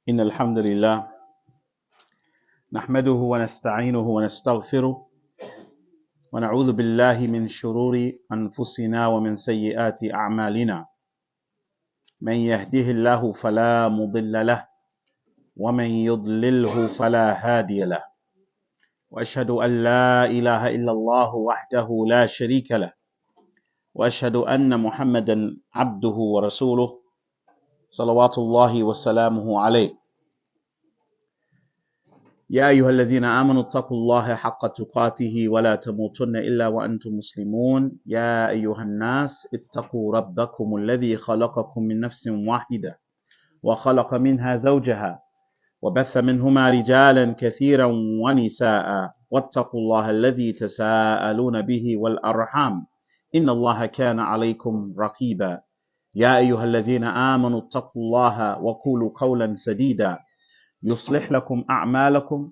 إن الحمد لله نحمده ونستعينه ونستغفره ونعوذ بالله من شرور أنفسنا ومن سيئات أعمالنا من يهده الله فلا مضل له ومن يضلله فلا هادي له وأشهد أن لا إله إلا الله وحده لا شريك له وأشهد أن محمدا عبده ورسوله صلوات الله وسلامه عليه يا أيها الذين آمنوا اتقوا الله حق تقاته ولا تموتن إلا وأنتم مسلمون يا أيها الناس اتقوا ربكم الذي خلقكم من نفس واحدة وخلق منها زوجها وبث منهما رجالا كثيرا ونساء واتقوا الله الذي تساءلون به والأرحام إن الله كان عليكم رقيبا يا أيها الذين آمنوا اتقوا الله وقولوا قولا سديدا يصلح لكم أعمالكم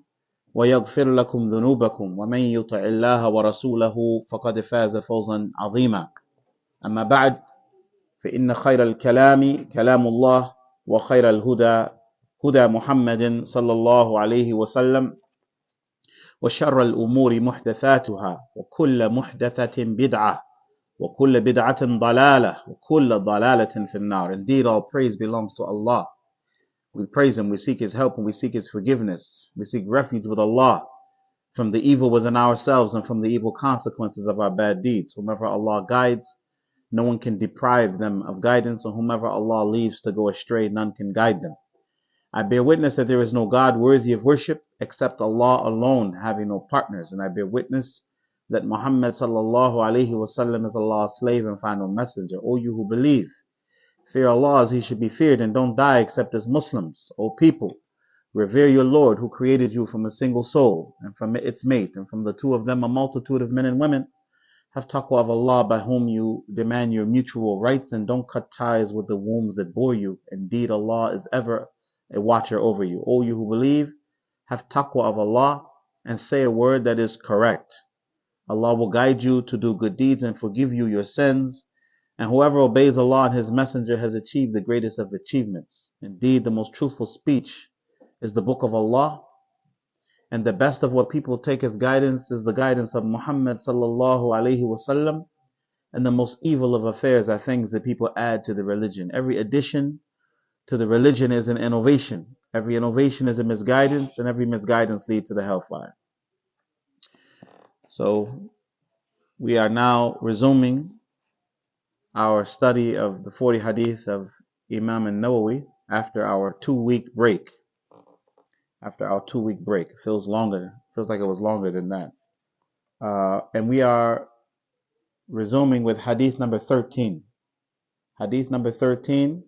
ويغفر لكم ذنوبكم ومن يطع الله ورسوله فقد فاز فوزا عظيما أما بعد فإن خير الكلام كلام الله وخير الهدى هدى محمد صلى الله عليه وسلم وشر الأمور محدثاتها وكل محدثة بدعة وكل بدعة ضلالة وكل ضلالة في النار. Indeed, all praise belongs to Allah. We praise Him, we seek His help, and we seek His forgiveness. We seek refuge with Allah from the evil within ourselves and from the evil consequences of our bad deeds. Whomever Allah guides, no one can deprive them of guidance, and whomever Allah leaves to go astray, none can guide them. I bear witness that there is no God worthy of worship except Allah alone, having no partners. And I bear witness that Muhammad sallallahu alaihi wasallam is Allah's slave and final messenger. O you who believe, fear Allah as He should be feared, and don't die except as Muslims. O people, revere your Lord who created you from a single soul and from its mate, and from the two of them a multitude of men and women. Have taqwa of Allah by whom you demand your mutual rights, and don't cut ties with the wombs that bore you. Indeed, Allah is ever a watcher over you. O you who believe, have taqwa of Allah and say a word that is correct. Allah will guide you to do good deeds and forgive you your sins. And whoever obeys Allah and His Messenger has achieved the greatest of achievements. Indeed, the most truthful speech is the book of Allah, and the best of what people take as guidance is the guidance of Muhammad sallallahu alaihi wasallam. And the most evil of affairs are things that people add to the religion. Every addition to the religion is an innovation. Every innovation is a misguidance, and every misguidance leads to the hellfire. So we are now resuming our study of the 40 Hadith of Imām An-Nawawī after our 2-week break. It feels longer. Feels like it was longer than that. And we are resuming with Hadith number 13. Hadith number 13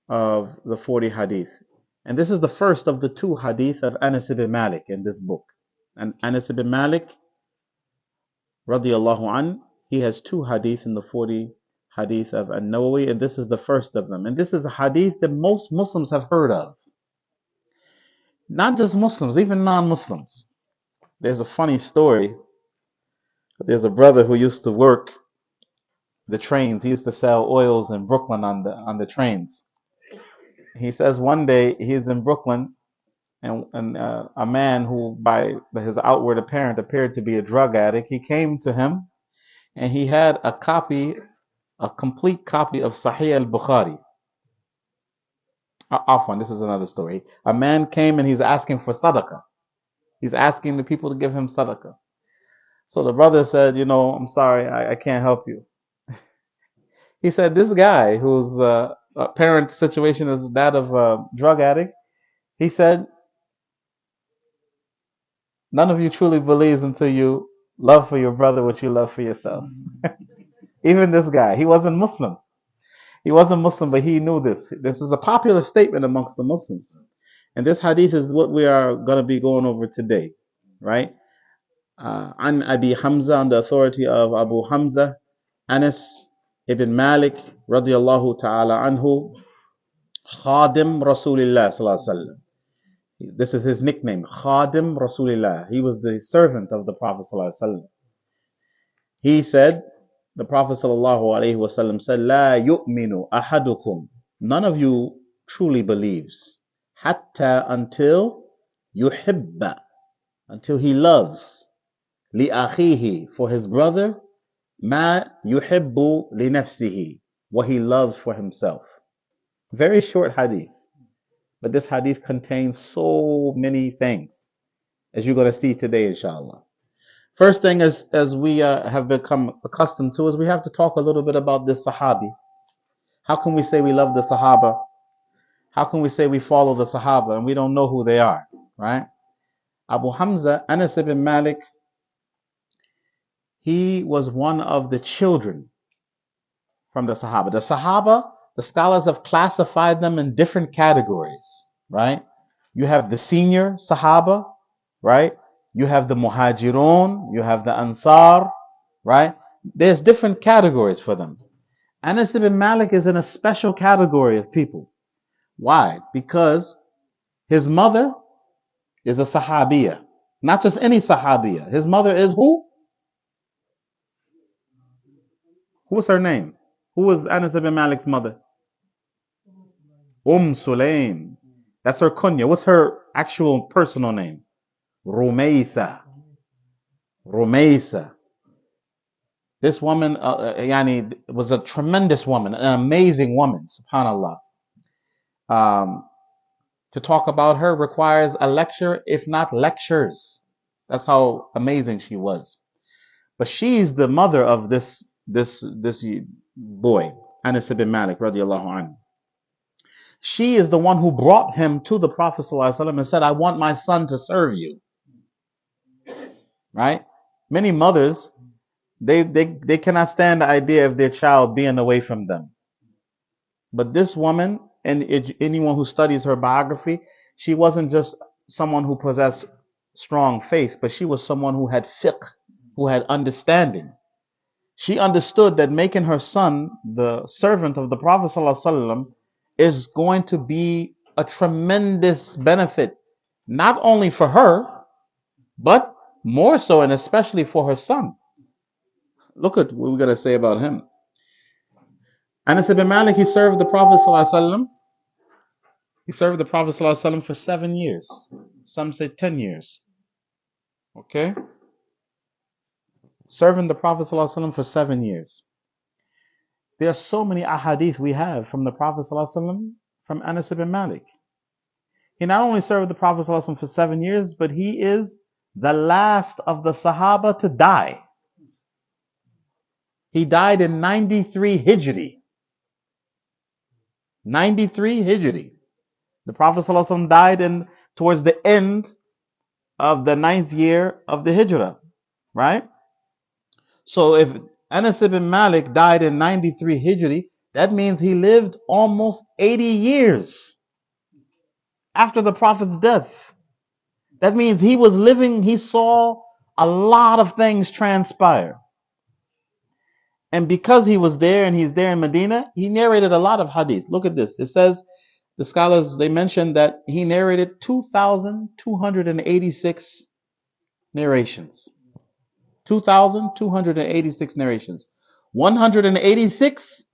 of the 40 Hadith. And this is the first of the 2 Hadith of Anas ibn Malik in this book. And Anas ibn Malik, radiyallahu an, he has 2 hadith in the 40 hadith of An-Nawawī, and this is the first of them. And this is a hadith that most Muslims have heard of. Not just Muslims, even non-Muslims. There's a funny story. There's a brother who used to work the trains. He used to sell oils in Brooklyn on the trains. He says one day he's in Brooklyn, and a man who by his outward appearance appeared to be a drug addict, he came to him, and he had a complete copy of Sahih al-Bukhari. Afwan, this is another story. A man came and he's asking for sadaqah. He's asking the people to give him sadaqah. So the brother said, I'm sorry, I can't help you. He said, this guy whose apparent situation is that of a drug addict, he said, none of you truly believes until you love for your brother what you love for yourself. Even this guy, he wasn't Muslim. He wasn't Muslim, but he knew this. This is a popular statement amongst the Muslims. And this hadith is what we are going to be going over today, right? An Abi Hamza, on the authority of Abu Hamza, Anas ibn Malik, radiyallahu ta'ala anhu, Khadim Rasulillah sallallahu alaihi wasallam. This is his nickname, Khadim Rasulillah. He was the servant of the Prophet sallallahu alaihi wasallam. He said, the Prophet sallallahu alaihi wasallam said, La yu'minu ahadukum. None of you truly believes. hatta until yuhibba, until he loves li akhihi, for his brother, ma yuhibbu li nafsihi, what he loves for himself. Very short hadith, but this hadith contains so many things, as you're going to see today, inshallah. First thing, as we have become accustomed to, is we have to talk a little bit about this Sahabi. How can we say we love the Sahaba? How can we say we follow the Sahaba and we don't know who they are, right? Abu Hamza, Anas ibn Malik, he was one of the children from the Sahaba. The Sahaba, the scholars have classified them in different categories, right? You have the senior Sahaba, right? You have the Muhajirun, you have the Ansar, right? There's different categories for them. Anas ibn Malik is in a special category of people. Why? Because his mother is a Sahabiya. Not just any Sahabiya. His mother is who? Who's her name? Who was Anas ibn Malik's mother? Sulaym. That's her kunya. What's her actual personal name? Rumaysa. Rumaysa. This woman was a tremendous woman, an amazing woman, subhanallah. To talk about her requires a lecture, if not lectures. That's how amazing she was. But she's the mother of this boy, Anas ibn Malik, radiallahu anhu. She is the one who brought him to the Prophet ﷺ and said, I want my son to serve you. Right? Many mothers, they cannot stand the idea of their child being away from them. But this woman, and anyone who studies her biography, she wasn't just someone who possessed strong faith, but she was someone who had fiqh, who had understanding. She understood that making her son the servant of the Prophet ﷺ is going to be a tremendous benefit, not only for her, but more so and especially for her son. Look at what we're going to say about him. Anas ibn Malik, he served the Prophet ﷺ. He served the Prophet ﷺ for 7 years. Some say 10 years. Okay? Serving the Prophet ﷺ for 7 years. There are so many ahadith we have from the Prophet ﷺ from Anas ibn Malik. He not only served the Prophet ﷺ for 7 years, but he is the last of the Sahaba to die. He died in 93 Hijri. 93 Hijri. The Prophet ﷺ died towards the end of the 9th year of the Hijrah. Right? So if Anas ibn Malik died in 93 Hijri, that means he lived almost 80 years after the Prophet's death. That means he was living, he saw a lot of things transpire. And because he was there and he's there in Medina, he narrated a lot of hadith. Look at this. It says, the scholars, they mentioned that he narrated 2,286 narrations. 2,286 narrations. 186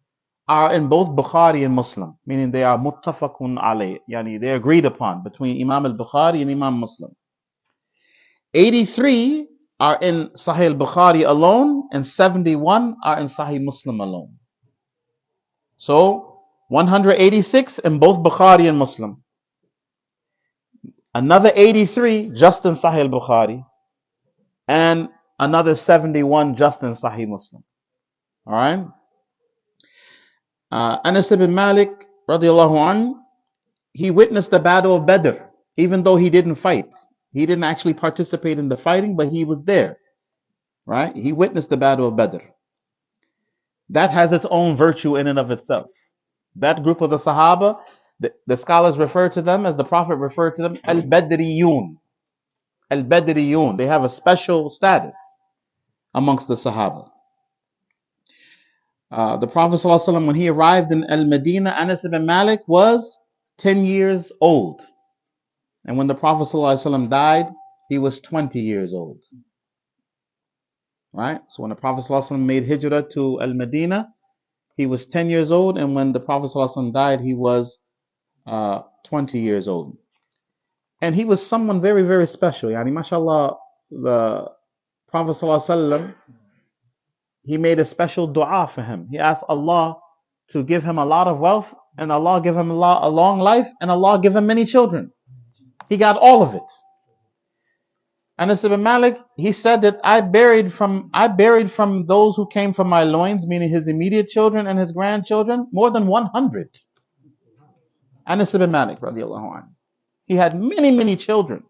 are in both Bukhari and Muslim, meaning they are muttafaqun alayh, yani they're agreed upon between Imam al-Bukhari and Imam Muslim. 83 are in Sahih al-Bukhari alone, and 71 are in Sahih Muslim alone. So 186 in both Bukhari and Muslim. Another 83 just in Sahih al-Bukhari, and another 71 just in Sahih Muslim. Alright? Anas ibn Malik, radiallahu anhu, he witnessed the battle of Badr, even though he didn't fight. He didn't actually participate in the fighting, but he was there. Right? He witnessed the battle of Badr. That has its own virtue in and of itself. That group of the Sahaba, the scholars refer to them, as the Prophet referred to them, Al-Badriyun. Al-Badriyun. They have a special status amongst the Sahaba. The Prophet ﷺ, when he arrived in Al-Madinah, Anas ibn Malik was 10 years old. And when the Prophet ﷺ died, he was 20 years old. Right? So when the Prophet ﷺ made hijrah to Al-Madinah, he was 10 years old. And when the Prophet ﷺ died, he was 20 years old. And he was someone very, very special. Yani, mashallah, the Prophet ﷺ, he made a special dua for him. He asked Allah to give him a lot of wealth, and Allah give him a long life, and Allah give him many children. He got all of it. Anas ibn Malik, he said that I buried from those who came from my loins, meaning his immediate children and his grandchildren, more than 100. Anas ibn Malik, radiallahu anhu. He had many, many children.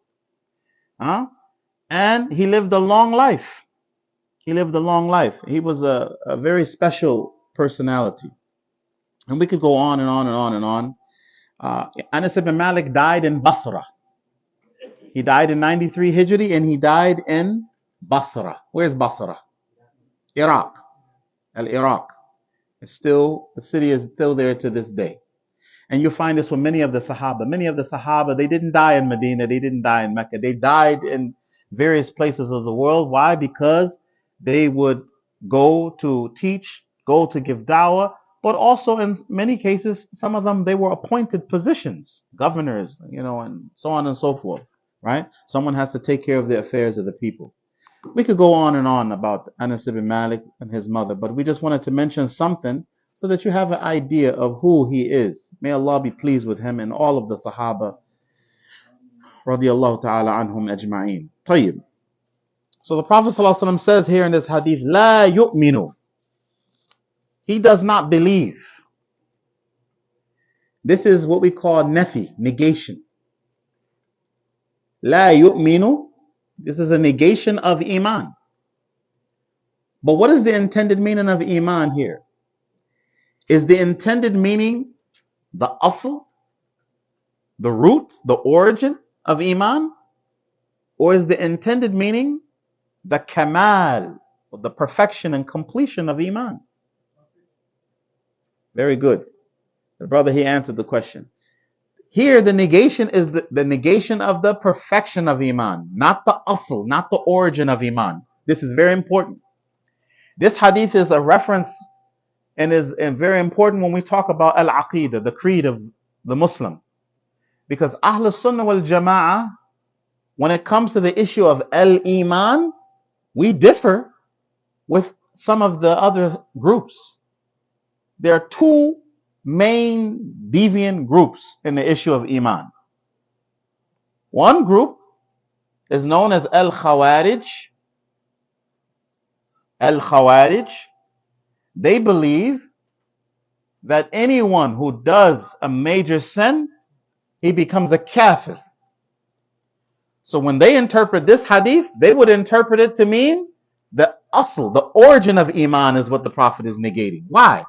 And he lived a long life. He lived a long life. He was a very special personality. And we could go on and on and on and on. Anas ibn Malik died in Basra. He died in 93 Hijri, and he died in Basra. Where's Basra? Iraq. Iraq. The city is still there to this day. And you find this with many of the Sahaba. Many of the Sahaba, they didn't die in Medina, they didn't die in Mecca. They died in various places of the world. Why? Because they would go to teach, go to give da'wah, but also in many cases, some of them, they were appointed positions, governors, and so on and so forth, right? Someone has to take care of the affairs of the people. We could go on and on about Anas ibn Malik and his mother, but we just wanted to mention something so that you have an idea of who he is. May Allah be pleased with him and all of the Sahaba, radiyallahu ta'ala anhum ajma'een. Tayyib. So the Prophet ﷺ says here in this hadith, La yu'minu. He does not believe. This is what we call nafi, negation. La yu'minu. This is a negation of iman. But what is the intended meaning of iman here? Is the intended meaning the asl, the root, the origin of iman? Or is the intended meaning the kamal, the perfection and completion of iman? Very good. The brother, he answered the question. Here, the negation is the negation of the perfection of iman, not the asl, not the origin of iman. This is very important. This hadith is a reference and is very important when we talk about al-aqidah, the creed of the Muslim. Because Ahl Sunnah wal Jama'ah, when it comes to the issue of al-iman, we differ with some of the other groups. There are two main deviant groups in the issue of iman. One group is known as al-Khawarij. Al-Khawarij, they believe that anyone who does a major sin, he becomes a kafir. So when they interpret this hadith, they would interpret it to mean the asl, the origin of iman is what the Prophet is negating. Why?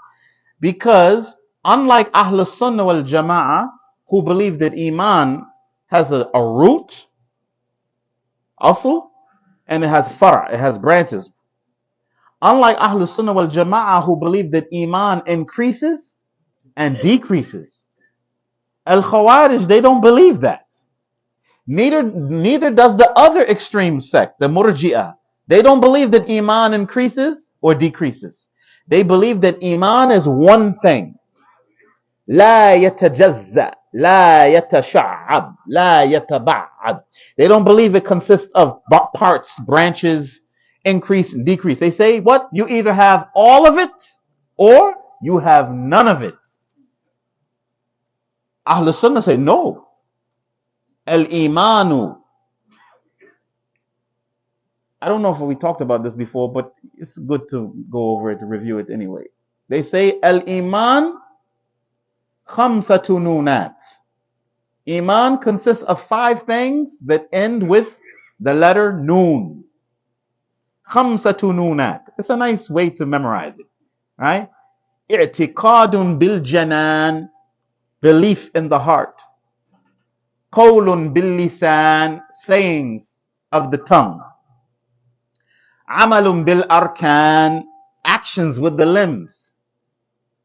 Because unlike Ahl Sunnah wal Jama'ah, who believe that iman has a root, asl, and it has far', it has branches. Unlike Ahl Sunnah wal Jama'ah, who believe that iman increases and decreases. Al-Khawarij, they don't believe that. Neither does the other extreme sect, the Murji'ah. They don't believe that iman increases or decreases. They believe that iman is one thing. La yatajazza, la yatasha'ab, la yataba'ad. They don't believe it consists of parts, branches, increase and decrease. They say, what? You either have all of it or you have none of it. Ahl Sunnah say, no. Al-Imanu. I don't know if we talked about this before, but it's good to go over it, to review it anyway. They say, Al-Iman khamsatu nunat. Iman consists of 5 things that end with the letter noon. Khamsatu nunat. It's a nice way to memorize it, right? I'tiqadun bil janan. Belief in the heart. Qawlun bil lisan, sayings of the tongue. Amalun bil arkan, actions with the limbs.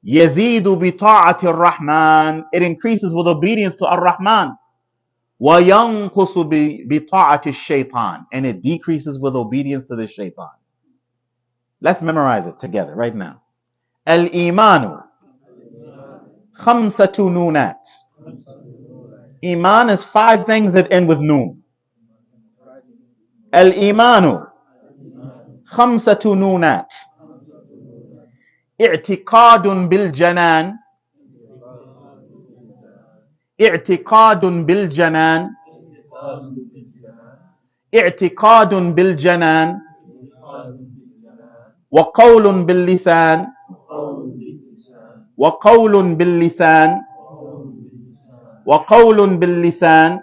Yazidu bi ta'ati ar-Rahman, it increases with obedience to ar-Rahman. Wa yanqusu bi ta'ati ash-shaytan, and it decreases with obedience to the shaitan. Let's memorize it together right now. Al-imanu khamsatu nunat. Iman is 5 things that end with noon. Al-Imanu khamsatu nunat. I'tiqadun bil janan. I'tiqadun bil janan. I'tiqadun bil janan. Wa qawlun bil lisan. Wa qawlun bil lisan. Wa qawlun bil lisan.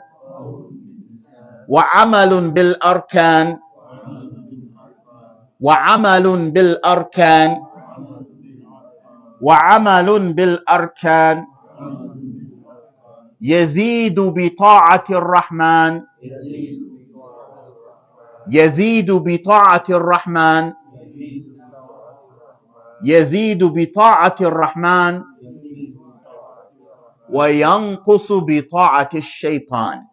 Wa amalun bil arkan. Wa amalun bil arkan. Wa amalun bil arkan. Yazidu bi ta'ati ar-Rahman. Yazidu bi ta'ati ar-Rahman. Yazidu bi ta'ati ar-Rahman. Wa yanqusu bi ta'ati ash-shaytan.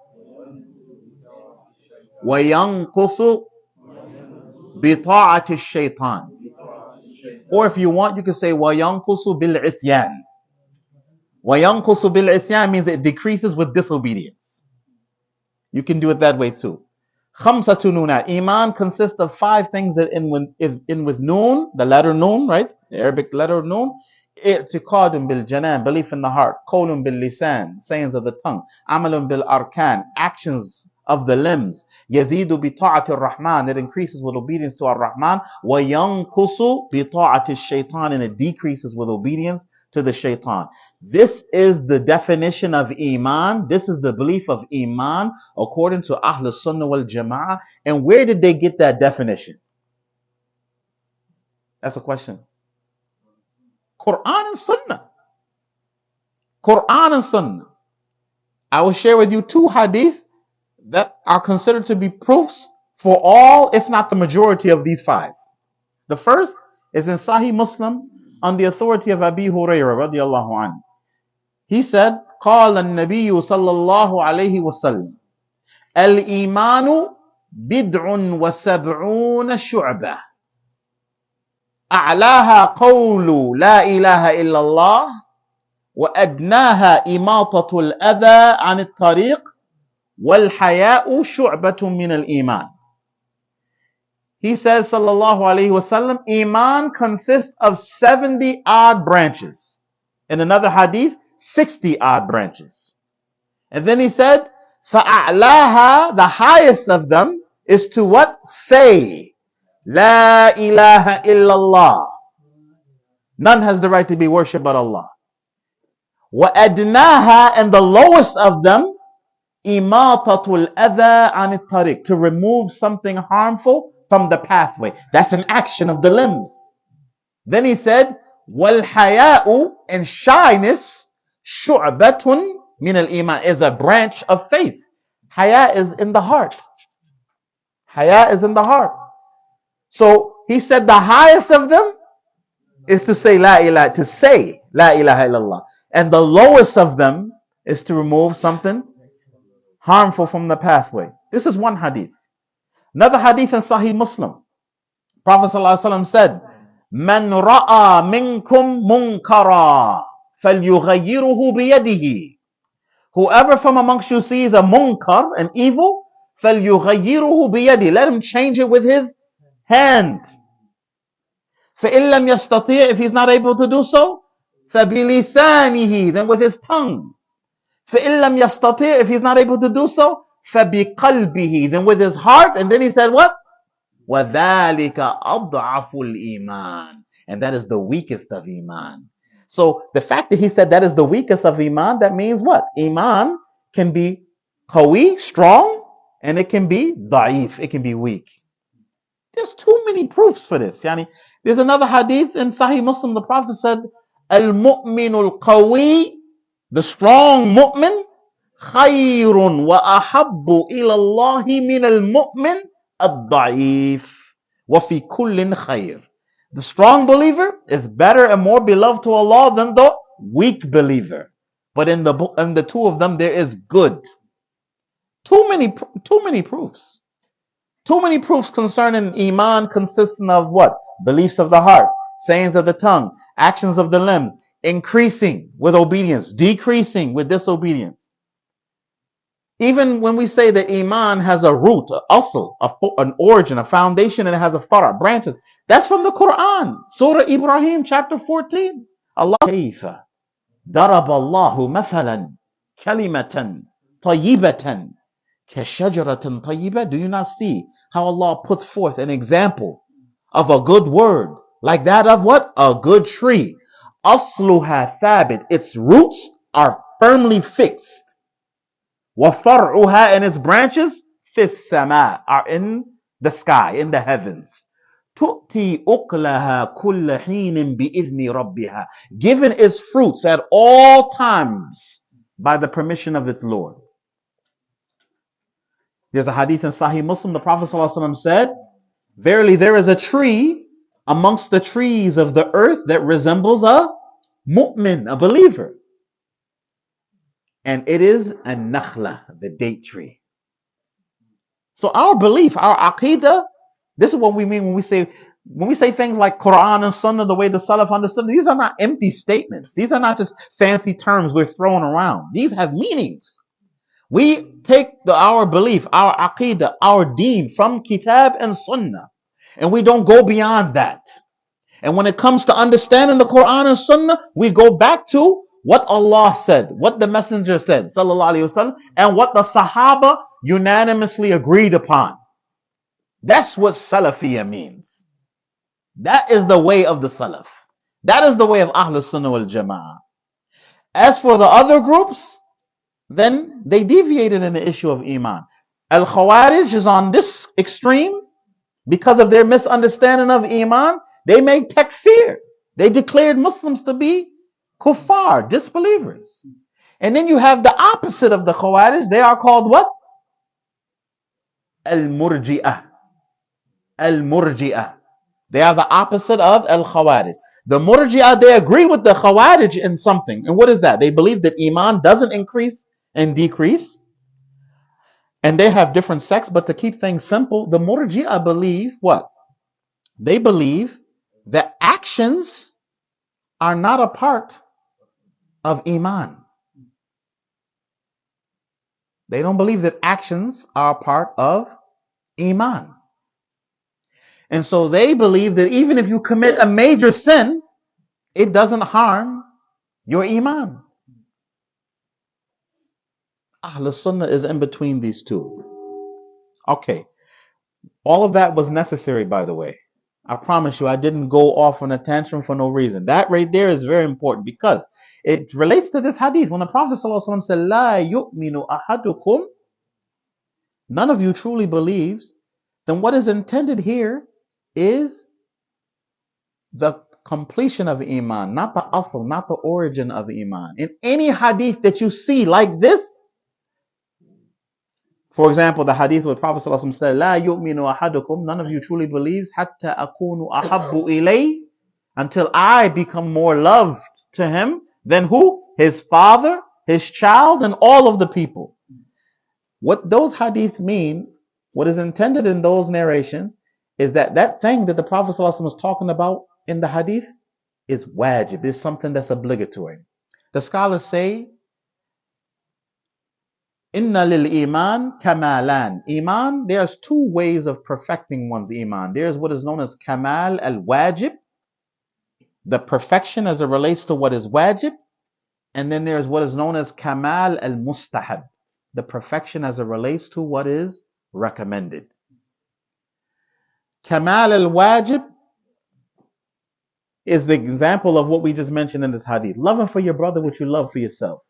Wa yanqusu bi ta'ati ash-shaytan. Or if you want, you can say wa yanqusu bil isyan. Wa yanqusu bil isyan means it decreases with disobedience. You can do it that way too. Khamsatu nunat. Iman consists of 5 things that end with noon, the letter noon, right? The Arabic letter noon. I'tiqadun bil janan, belief in the heart. Qawlun bil lisan, sayings of the tongue. Amalun bil arkan, actions of the limbs. Yazidu bi ta'ati ar-Rahman, it increases with obedience to ar-Rahman. Wa yanqusu bi ta'ati ash-shaytan, and it decreases with obedience to the shaitan. This is the definition of Iman. This is the belief of Iman according to Ahl Sunnah wal Jama'ah. And where did they get that definition? That's a question. Quran and Sunnah. Quran and Sunnah. I will share with you 2 hadith that are considered to be proofs for all, if not the majority of these 5. The first is in Sahih Muslim on the authority of Abi Hurairah radiallahu anhu. He said, قال النبي صلى الله عليه وسلم الإيمان بدع وسبعون شعبة أعلاها قول لا إله إلا الله وأدناها إماطة الأذى عن الطريق وَالْحَيَاءُ شُعْبَةٌ مِّنَ الْإِيمَانِ. He says, sallallahu alayhi wasallam, Iman consists of 70 odd branches. In another hadith, 60 odd branches. And then he said, فَأَعْلَاهَا, the highest of them is to what? Say, La ilaha illallah. None has the right to be worshipped but Allah. وَأَدْنَاهَا, and the lowest of them, Imatatul adha an tariq, to remove something harmful from the pathway. That's an action of the limbs. Then he said, wal haya'u, and shyness, shu'batun min al iman, is a branch of faith. Haya is in the heart. Haya is in the heart. So he said the highest of them is to say la ilaha illallah, and the lowest of them is to remove something harmful from the pathway. This is one hadith. Another hadith in Sahih Muslim. Prophet ﷺ said, Man ra'a minkum munkara falyughayyirhu biyadihi. Whoever from amongst you sees a munkar, an evil, falyughayyirhu biyadihi, let him change it with his hand. فَإِن لَمْ يَسْتَطِيعْ, if he's not able to do so, فَبِلِسَانِهِ, then with his tongue. فَإِن لَمْ يَسْتَطِيعْ, if he's not able to do so, فَبِقَلْبِهِ, then with his heart. And then he said what? وَذَلِكَ أَضْعَفُ الْإِيمَانِ, and that is the weakest of Iman. So the fact that he said that is the weakest of Iman, that means what? Iman can be qawi, strong, and it can be da'if, it can be weak. There's too many proofs for this. There's another hadith in Sahih Muslim. The Prophet said, Al-mu'minul qawi, the strong mu'min, khayrun wa ahabbu ila Allahi min al-mu'min ad-da'if wa fi kullin khayr. The strong believer is better and more beloved to Allah than the weak believer. But in the two of them there is good. Too many proofs. Too many proofs concerning Iman consisting of what? Beliefs of the heart, sayings of the tongue, actions of the limbs. increasing with obedience, decreasing with disobedience. Even when we say that Iman has a root, an asl, an origin, a foundation, and it has a fara, branches, that's from the Quran. Surah Ibrahim, chapter 14. Allah, كيف ضرب الله مثلا كلمة طيبة كشجرة طيبة. Do you not see how Allah puts forth an example of a good word like that of what? A good tree. أصلها ثابت. Its roots are firmly fixed. وَفَرْعُهَا, and its branches فِي السَّمَاء, are in the sky, in the heavens. تُؤْتِي أُقْلَهَا كُلَّ حِينٍ بِإِذْنِ رَبِّهَا, given its fruits at all times by the permission of its Lord. There's a hadith in Sahih Muslim. The Prophet ﷺ said, verily there is a tree amongst the trees of the earth that resembles a mu'min, a believer. And it is a nakhla, the date tree. So our belief, our aqidah, this is what we mean when we say things like Quran and Sunnah, the way the Salaf understood. These are not empty statements. These are not just fancy terms we're throwing around. These have meanings. We take our belief, our aqidah, our deen from Kitab and Sunnah, and we don't go beyond that. And when it comes to understanding the Quran and Sunnah, we go back to what Allah said, what the Messenger said, sallallahu alaihi wasallam, and what the Sahaba unanimously agreed upon. That's what Salafiyya means. That is the way of the Salaf. That is the way of Ahlus Sunnah wal Jama'ah. As for the other groups, then they deviated in the issue of Iman. Al-Khawarij is on this extreme because of their misunderstanding of Iman. They made takfir. They declared Muslims to be kuffar, disbelievers. And then you have the opposite of the Khawarij. They are called what? Al-Murji'ah. Al-Murji'ah. They are the opposite of Al-Khawarij. The Murji'ah, they agree with the Khawarij in something. And what is that? They believe that Iman doesn't increase and decrease. And they have different sects, but to keep things simple, the Murji'ah believe what? They believe that actions are not a part of Iman. They don't believe that actions are a part of Iman. And so they believe that even if you commit a major sin, it doesn't harm your Iman. Ahlul Sunnah is in between these two. Okay. All of that was necessary, by the way. I promise you, I didn't go off on a tantrum for no reason. That right there is very important because it relates to this hadith. When the Prophet ﷺ said, "La yu'minu ahadukum," none of you truly believes, then what is intended here is the completion of Iman, not the asl, not the origin of Iman. In any hadith that you see like this, for example, the hadith where the Prophet ﷺ said, "La yu'minu ahadukum," none of you truly believes, "hatta akunu ahabbu ilay," until I become more loved to him than who? His father, his child, and all of the people. What those hadith mean, what is intended in those narrations, is that thing that the Prophet ﷺ was talking about in the hadith is wajib, is something that's obligatory. The scholars say, Inna lil iman kamalan. Iman, there's two ways of perfecting one's Iman. There's what is known as kamal al-wajib, the perfection as it relates to what is wajib. And then there's what is known as kamal al-mustahab, the perfection as it relates to what is recommended. Kamal al-wajib is the example of what we just mentioned in this hadith. Loving for your brother what you love for yourself.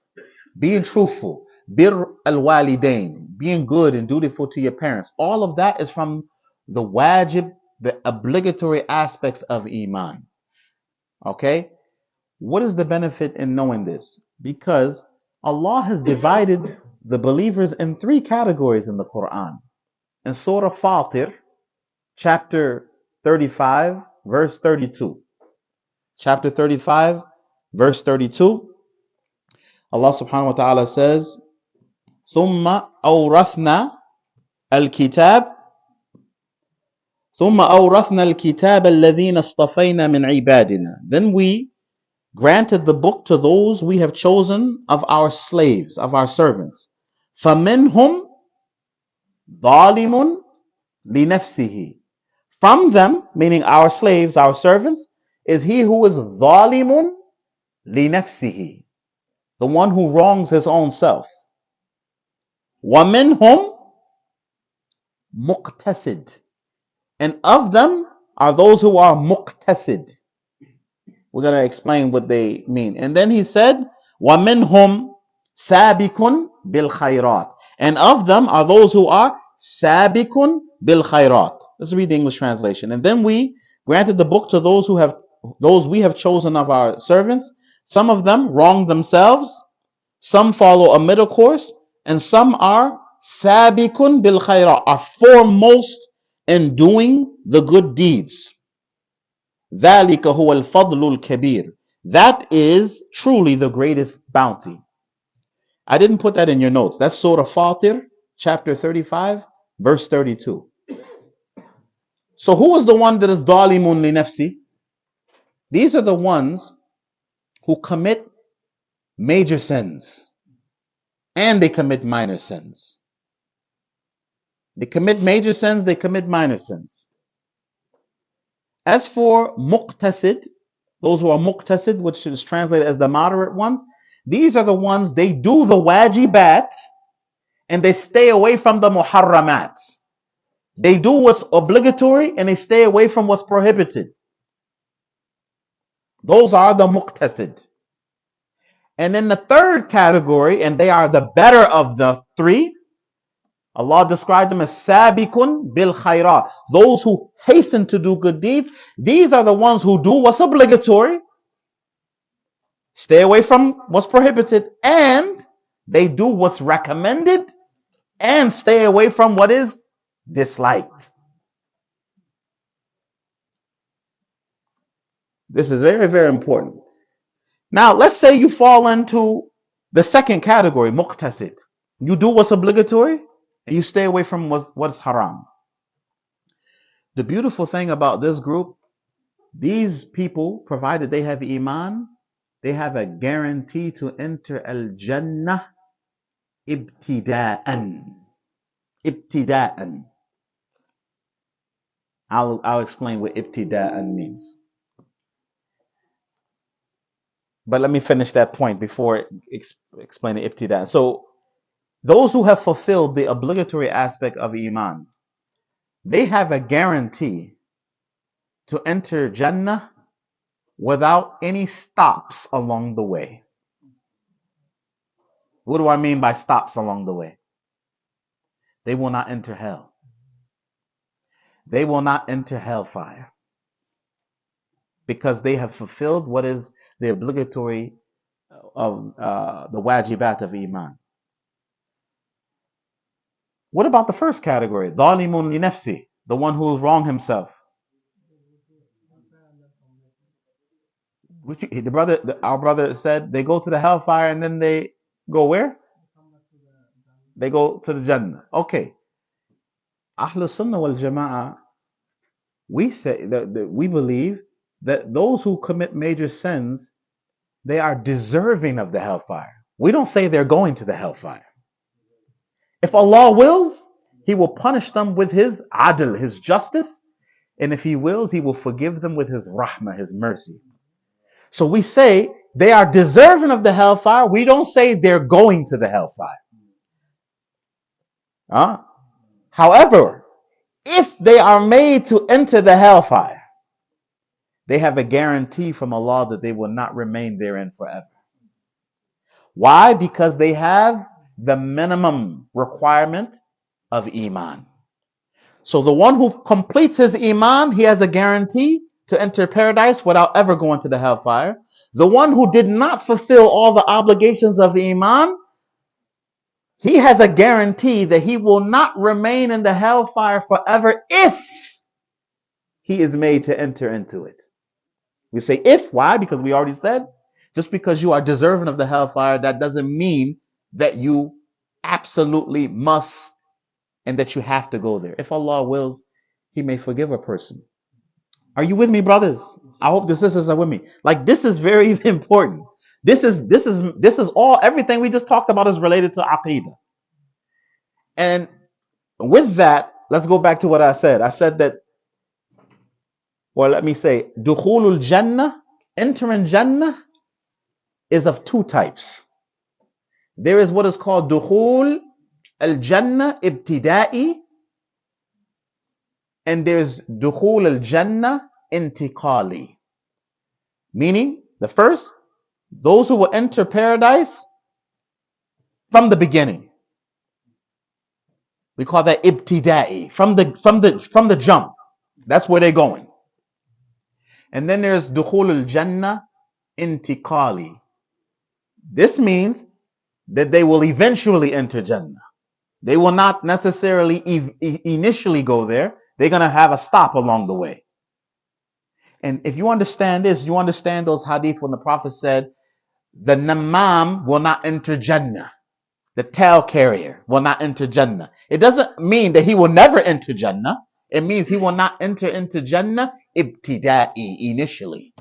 Being truthful. Bir al-walidain, being good and dutiful to your parents. All of that is from the wajib, the obligatory aspects of Iman. Okay? What is the benefit in knowing this? Because Allah has divided the believers in three categories in the Quran. In Surah Fatir, chapter 35, verse 32. Chapter 35, verse 32. Allah subhanahu wa ta'ala says, ثم أورثنا الكتاب الذين اصطفينا من عبادنا. Then we granted the book to those we have chosen of our slaves, of our servants. فَمِنْهُمْ ظَالِمٌ لِنَفْسِهِ. From them, meaning our slaves, our servants, is he who is ظَالِمٌ لِنَفْسِهِ, the one who wrongs his own self. وَمِنْهُمْ مُقْتَسِد. And of them are those who are muqtasid. We're going to explain what they mean. And then he said, وَمِنْهُمْ سَابِكٌ بِالْخَيْرَاتِ. And of them are those who are سَابِكٌ بِالْخَيْرَاتِ. Let's read the English translation. And then we granted the book to those we have chosen of our servants. Some of them wrong themselves, some follow a middle course, and some are سَابِكٌ بِالْخَيْرَاتِ, are foremost in doing the good deeds. ذَلِكَ هُوَ الْفَضْلُ الْكَبِيرُ. That is truly the greatest bounty. I didn't put that in your notes. That's Surah Fatir, chapter 35, verse 32. So who is the one that is ظَالِمٌ لِنَفْسِ? These are the ones who commit major sins and they commit minor sins. They commit major sins, they commit minor sins. As for muqtasid, those who are muqtasid, which is translated as the moderate ones, these are the ones, they do the wajibat and they stay away from the muharramat. They do what's obligatory and they stay away from what's prohibited. Those are the muqtasid. And then the third category, and they are the better of the three, Allah described them as sabikun bil khairat, those who hasten to do good deeds. These are the ones who do what's obligatory, stay away from what's prohibited, and they do what's recommended and stay away from what is disliked. This is very, very important. Now, let's say you fall into the second category, muqtasid. You do what's obligatory and you stay away from what's haram. The beautiful thing about this group, these people, provided they have iman, they have a guarantee to enter al-Jannah ibtida'an. Ibtida'an. I'll explain what ibtida'an means. But let me finish that point before explaining ibtida'an. So, those who have fulfilled the obligatory aspect of iman, they have a guarantee to enter Jannah without any stops along the way. What do I mean by stops along the way? They will not enter hell. They will not enter hellfire because they have fulfilled what is the obligatory of the wajibat of iman. What about the first category? ظَالِمٌ لِنَفْسِهِ, the one who will wrong himself. Our brother said they go to the hellfire and then they go where? They go to the Jannah. Okay. Ahlus Sunnah wal Jama'ah, we say that we believe that those who commit major sins, they are deserving of the hellfire. We don't say they're going to the hellfire. If Allah wills, He will punish them with His adl, His justice. And if He wills, He will forgive them with His rahmah, His mercy. So we say they are deserving of the hellfire. We don't say they're going to the hellfire. However, if they are made to enter the hellfire, they have a guarantee from Allah that they will not remain therein forever. Why? Because they have the minimum requirement of iman. So the one who completes his iman, he has a guarantee to enter paradise without ever going to the hellfire. The one who did not fulfill all the obligations of iman, he has a guarantee that he will not remain in the hellfire forever if he is made to enter into it. We say if. Why? Because we already said, just because you are deserving of the hellfire, that doesn't mean that you absolutely must and that you have to go there. If Allah wills, He may forgive a person. Are you with me, brothers? I hope the sisters are with me. Like, this is very important. This is all, everything we just talked about is related to Aqidah. And with that, let's go back to what I said. I said that, or let me say, Dukhulul Jannah, entering Jannah, is of two types. There is what is called Dukhul al-Jannah ibtida'i, and there's Dukhul al-Jannah intiqali. Meaning, the first, those who will enter paradise from the beginning. We call that ibtida'i, from the jump. That's where they're going. And then there's Dukhul al-Jannah intiqali. This means that they will eventually enter Jannah. They will not necessarily initially go there. They're going to have a stop along the way. And if you understand this, you understand those hadith when the Prophet said, the namam will not enter Jannah. The tale carrier will not enter Jannah. It doesn't mean that he will never enter Jannah. It means he will not enter into Jannah ibtida'i, initially.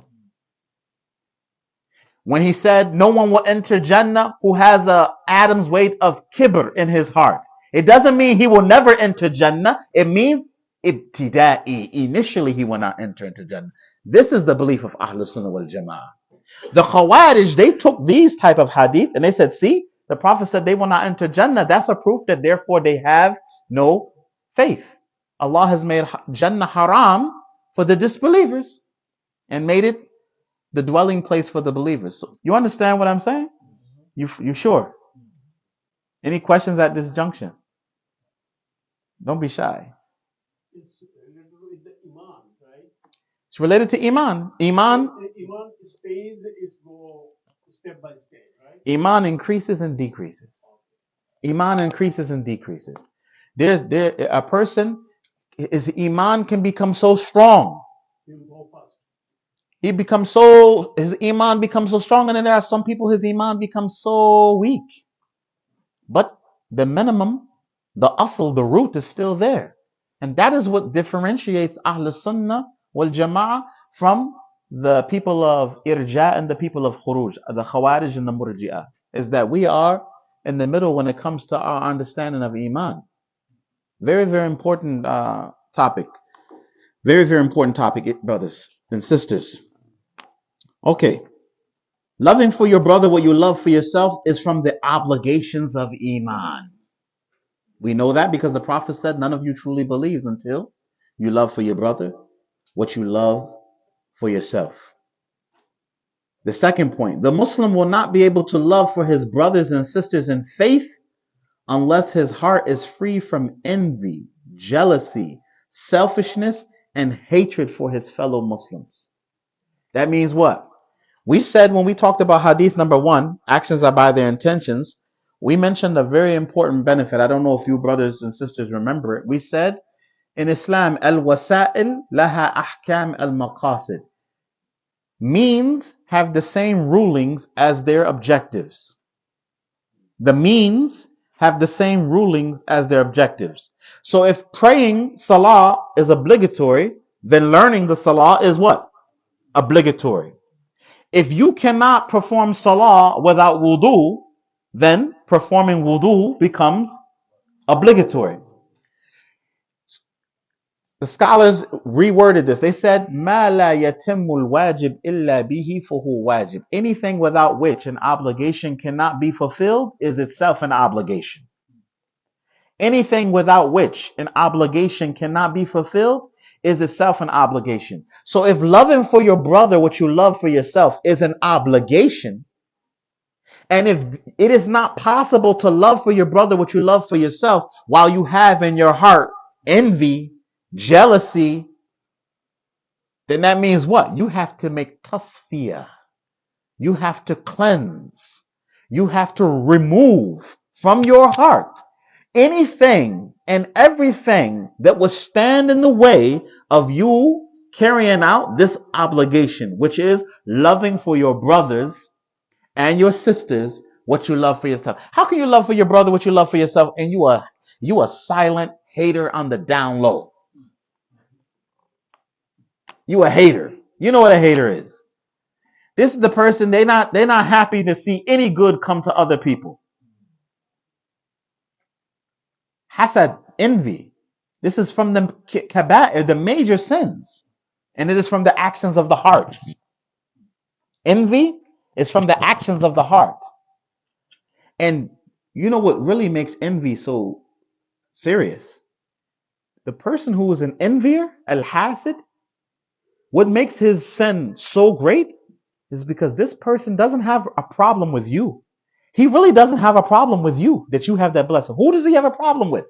When he said no one will enter Jannah who has a atom's weight of kibr in his heart, it doesn't mean he will never enter Jannah. It means ibtida'i, initially he will not enter into Jannah. This is the belief of Ahlul Sunnah wal Jama'ah. The Khawarij, they took these type of hadith and they said, see, the Prophet said they will not enter Jannah. That's a proof that therefore they have no faith. Allah has made Jannah haram for the disbelievers and made it the dwelling place for the believers. So you understand what I'm saying? You sure? Any questions at this junction? Don't be shy. It's related with the Iman, right? It's related to Iman. Iman Space is go step by step, right? Iman increases and decreases. Iman increases and decreases. A person, his Iman can become so strong. He will go fast. His Iman becomes so strong, and then there are some people, his Iman becomes so weak. But the minimum, the asl, the root is still there. And that is what differentiates Ahl Sunnah wal Jama'ah from the people of Irja and the people of Khuruj, the Khawarij and the Murji'ah, is that we are in the middle when it comes to our understanding of Iman. Very, very important topic. Very, very important topic, brothers and sisters. Okay. Loving for your brother what you love for yourself is from the obligations of Iman. We know that because the Prophet said none of you truly believes until you love for your brother what you love for yourself. The second point, the Muslim will not be able to love for his brothers and sisters in faith unless his heart is free from envy, jealousy, selfishness, and hatred for his fellow Muslims. That means what? We said when we talked about Hadith number 1, actions are by their intentions, we mentioned a very important benefit. I don't know if you brothers and sisters remember it. We said in Islam, al-wasa'il laha ahkam al-maqasid. Means have the same rulings as their objectives. The means have the same rulings as their objectives. So if praying salah is obligatory, then learning the salah is what? Obligatory. If you cannot perform salah without wudu, then performing wudu becomes obligatory. The scholars reworded this. They said, مَا لَا يَتِمُّ الْوَاجِبْ إِلَّا بِهِ فَهُوَ وَاجِبْ. Anything without which an obligation cannot be fulfilled is itself an obligation. Anything without which an obligation cannot be fulfilled is itself an obligation. So if loving for your brother what you love for yourself is an obligation, and if it is not possible to love for your brother what you love for yourself while you have in your heart envy, jealousy, then that means what? You have to make tasfiyah. You have to cleanse. You have to remove from your heart anything and everything that will stand in the way of you carrying out this obligation, which is loving for your brothers and your sisters what you love for yourself. How can you love for your brother what you love for yourself and you a silent hater on the down low? You a hater. You know what a hater is. This is the person, they're not happy to see any good come to other people. Hasad, envy. This is from the kaba'ir, the major sins. And it is from the actions of the heart. Envy is from the actions of the heart. And you know what really makes envy so serious? The person who is an envier, al-hasid, what makes his sin so great is because this person doesn't have a problem with you. He really doesn't have a problem with you that you have that blessing. Who does he have a problem with?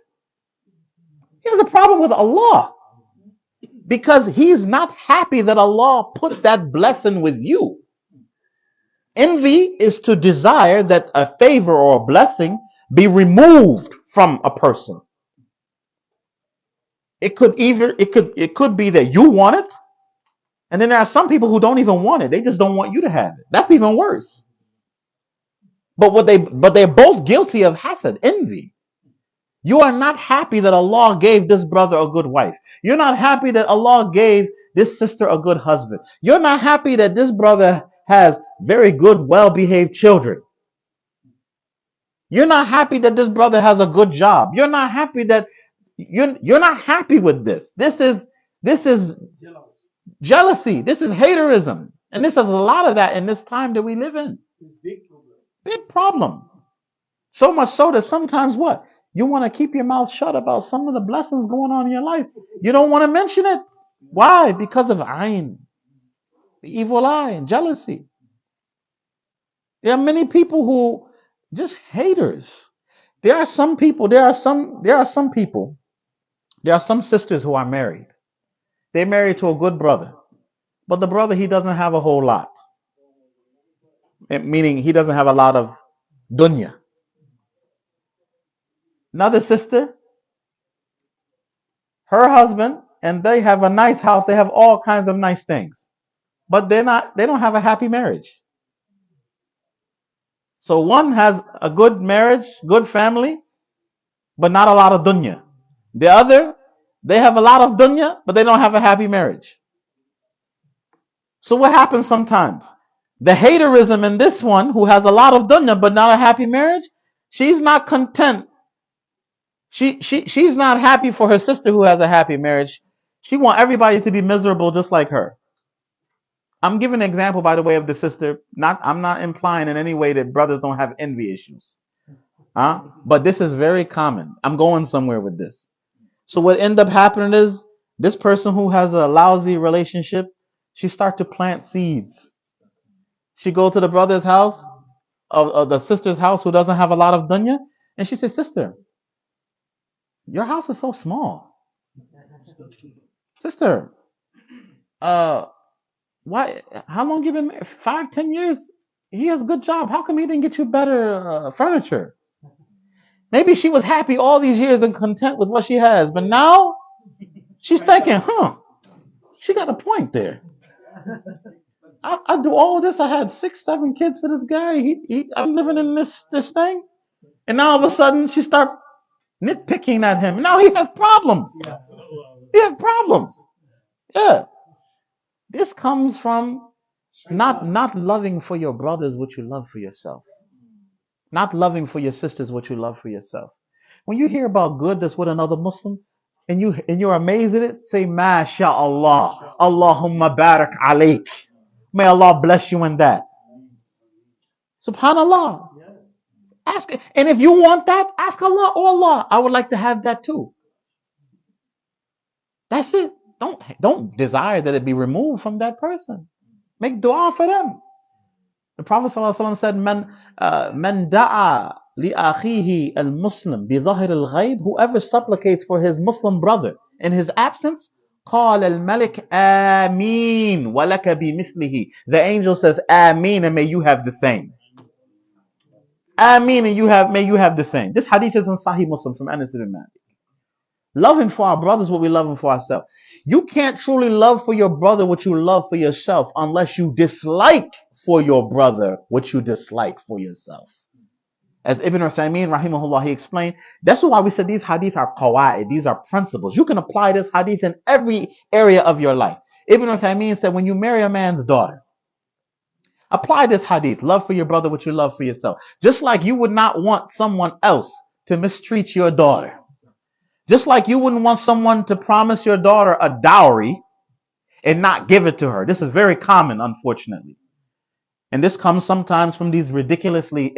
He has a problem with Allah. Because he's not happy that Allah put that blessing with you. Envy is to desire that a favor or a blessing be removed from a person. It could be that you want it, and then there are some people who don't even want it. They just don't want you to have it. That's even worse. But they're both guilty of hasad, envy. You are not happy that Allah gave this brother a good wife. You're not happy that Allah gave this sister a good husband. You're not happy that this brother has very good, well-behaved children. You're not happy that this brother has a good job. You're not happy that you're not happy with this. This is jealousy. This is haterism. And this is a lot of that in this time that we live in. It's big problem. Big problem. So much so that sometimes what? You want to keep your mouth shut about some of the blessings going on in your life. You don't want to mention it. Why? Because of ayn, the evil eye and jealousy. There are many people who just haters. There are some sisters who are married. They're married to a good brother. But the brother, he doesn't have a whole lot. Meaning he doesn't have a lot of dunya. Another sister, her husband, and they have a nice house. They have all kinds of nice things. But they don't have a happy marriage. So one has a good marriage, good family, but not a lot of dunya. The other, they have a lot of dunya, but they don't have a happy marriage. So what happens sometimes? The haterism in this one, who has a lot of dunya, but not a happy marriage, she's not content. She's not happy for her sister who has a happy marriage. She wants everybody to be miserable just like her. I'm giving an example, by the way, of the sister. I'm not implying in any way that brothers don't have envy issues. But this is very common. I'm going somewhere with this. So what ends up happening is this person who has a lousy relationship, she start to plant seeds. She go to the brother's house, of the sister's house who doesn't have a lot of dunya, and she says, "Sister, your house is so small. Sister, why? How long you been married? 5-10 years? He has a good job. How come he didn't get you better furniture?" Maybe she was happy all these years and content with what she has, but now she's thinking, she got a point there. I do all this. I had 6-7 kids for this guy. I'm living in this thing, and now all of a sudden she start nitpicking at him. Now he has problems. He has problems. Yeah. This comes from not loving for your brothers what you love for yourself. Not loving for your sisters what you love for yourself. When you hear about good that's with another Muslim, and you're amazed at it, say, MashaAllah, Allahumma barak alayk. May Allah bless you in that. Subhanallah. Ask, and if you want that, ask Allah, "Oh Allah, I would like to have that too." That's it. Don't desire that it be removed from that person. Make dua for them. The Prophet ﷺ said, "Man da'a li akhihi al-Muslim bi dhahir al-ghayb." Whoever supplicates for his Muslim brother in his absence, قال الملك آمين ولك بمثله. The angel says, "Ameen," and may you have the same. Ameen, and may you have the same. This hadith is in Sahih Muslim from Anas ibn Malik. Loving for our brothers what we love for ourselves. You can't truly love for your brother what you love for yourself unless you dislike for your brother what you dislike for yourself. As Ibn Uthaymeen rahimahullah, he explained, that's why we said these hadith are qawa'id, these are principles. You can apply this hadith in every area of your life. Ibn Uthaymeen said, when you marry a man's daughter, apply this hadith, love for your brother what you love for yourself. Just like you would not want someone else to mistreat your daughter. Just like you wouldn't want someone to promise your daughter a dowry and not give it to her. This is very common, unfortunately. And this comes sometimes from these ridiculously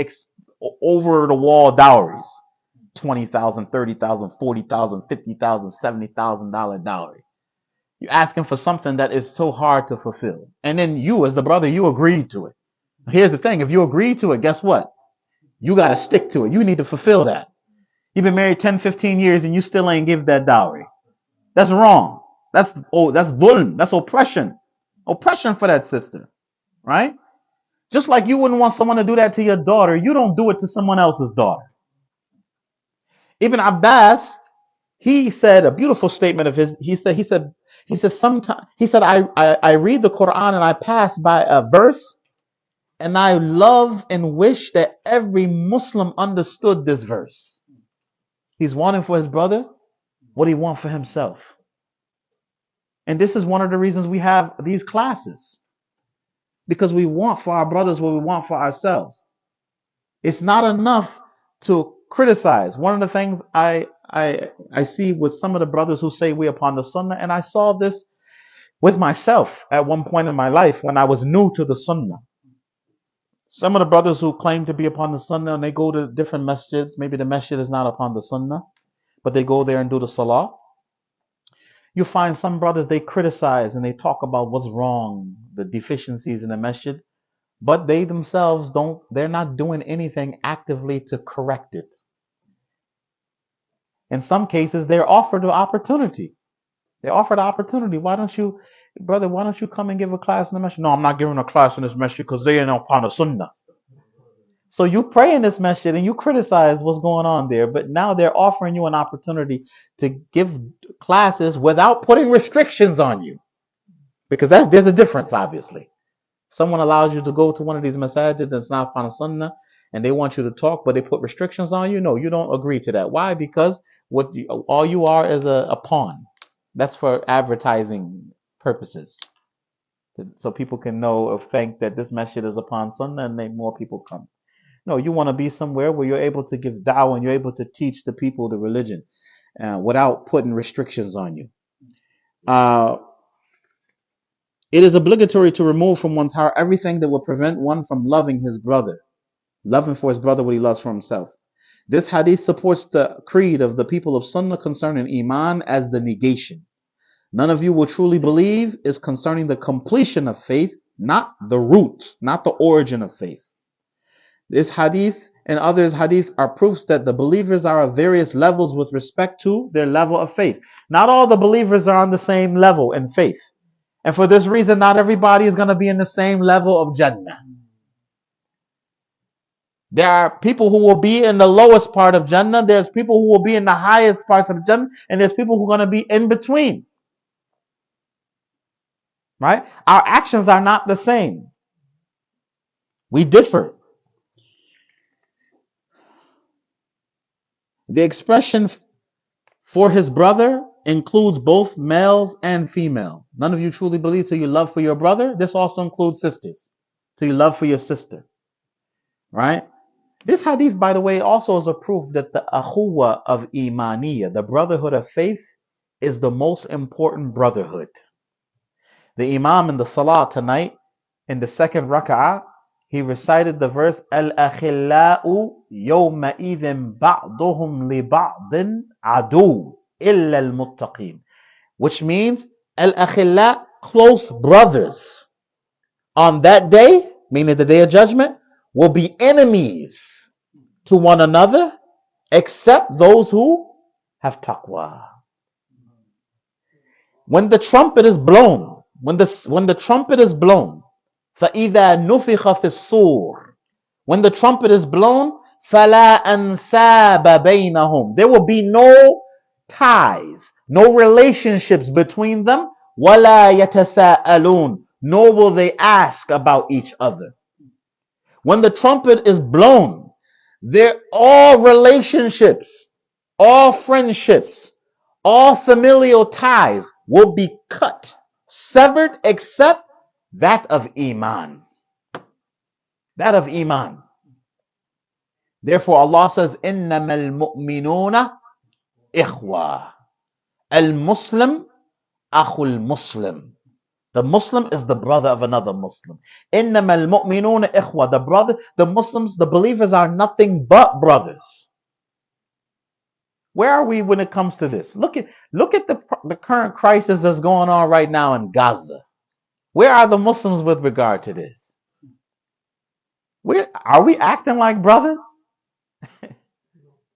over-the-wall dowries. $20,000, $30,000, $40,000, $50,000, $70,000 dowry. You're asking for something that is so hard to fulfill. And then you, as the brother, you agreed to it. Here's the thing. If you agreed to it, guess what? You got to stick to it. You need to fulfill that. You've been married 10, 15 years and you still ain't give that dowry. That's wrong. That's dhulm. That's oppression. Oppression for that sister. Right? Just like you wouldn't want someone to do that to your daughter, you don't do it to someone else's daughter. Ibn Abbas, he said a beautiful statement of his. He said, I read the Quran and I pass by a verse and I love and wish that every Muslim understood this verse. He's wanting for his brother what he wants for himself. And this is one of the reasons we have these classes. Because we want for our brothers what we want for ourselves. It's not enough to criticize. One of the things I see with some of the brothers who say we upon the Sunnah, and I saw this with myself at one point in my life when I was new to the Sunnah. Some of the brothers who claim to be upon the Sunnah and they go to different masjids, maybe the masjid is not upon the Sunnah, but they go there and do the Salah. You find some brothers, they criticize and they talk about what's wrong, the deficiencies in the masjid, but they themselves they're not doing anything actively to correct it. In some cases, they're offered the opportunity. They're offered the opportunity. Why don't you come and give a class in the masjid? No, I'm not giving a class in this masjid because they ain't upon the Sunnah. So you pray in this masjid and you criticize what's going on there, but now they're offering you an opportunity to give classes without putting restrictions on you. Because there's a difference, obviously. Someone allows you to go to one of these masajid that's not upon a Sunnah and they want you to talk, but they put restrictions on you. No, you don't agree to that. Why? Because all you are is a pawn. That's for advertising purposes. So people can know or think that this masjid is upon Sunnah and then more people come. No, you want to be somewhere where you're able to give da'wah and you're able to teach the people the religion without putting restrictions on you. It is obligatory to remove from one's heart everything that will prevent one from loving his brother, loving for his brother what he loves for himself. This hadith supports the creed of the people of Sunnah concerning Iman as the negation. None of you will truly believe is concerning the completion of faith, not the root, not the origin of faith. This hadith and others hadith are proofs that the believers are of various levels with respect to their level of faith. Not all the believers are on the same level in faith. And for this reason, not everybody is going to be in the same level of Jannah. There are people who will be in the lowest part of Jannah. There's people who will be in the highest parts of Jannah. And there's people who are going to be in between. Right? Our actions are not the same. We differ. The expression for his brother includes both males and female. None of you truly believe till you love for your brother. This also includes sisters. Till you love for your sister. Right? This hadith, by the way, also is a proof that the akhuwa of imaniyah, the brotherhood of faith, is the most important brotherhood. The Imam in the Salah tonight, in the second rak'ah, he recited the verse, Al-akhillau yawma idhin ba'duhum li ba'din adu illa al-muttaqin. Which means, Al-akhilla, close brothers. On that day, meaning the day of judgment, will be enemies to one another, except those who have taqwa. When the trumpet is blown, when the trumpet is blown, فَإِذَا نُفِخَ فِي الصُّورِ, when the trumpet is blown, فَلَا أَنْسَابَ بَيْنَهُمْ, there will be no ties, no relationships between them, وَلَا يَتَسَاءَلُونَ, nor will they ask about each other. When the trumpet is blown, all relationships, all friendships, all familial ties will be cut, severed except that of Iman. That of Iman. Therefore Allah says, إِنَّمَا الْمُؤْمِنُونَ إِخْوَةً. Al-Muslim, Akhul Muslim. The Muslim is the brother of another Muslim. إِنَّمَا الْمُؤْمِنُونَ إِخْوَةً. The Muslims, the believers are nothing but brothers. Where are we when it comes to this? Look at the current crisis that's going on right now in Gaza. Where are the Muslims with regard to this? Are we acting like brothers?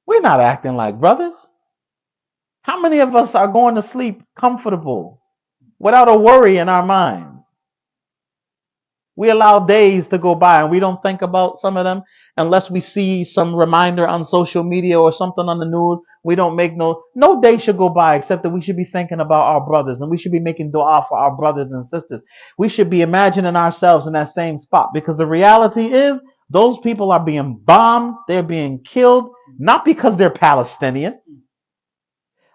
We're not acting like brothers. How many of us are going to sleep comfortable without a worry in our mind? We allow days to go by and we don't think about some of them unless we see some reminder on social media or something on the news. We don't make no day should go by except that we should be thinking about our brothers, and we should be making dua for our brothers and sisters. We should be imagining ourselves in that same spot, because the reality is those people are being bombed, they're being killed, not because they're Palestinian.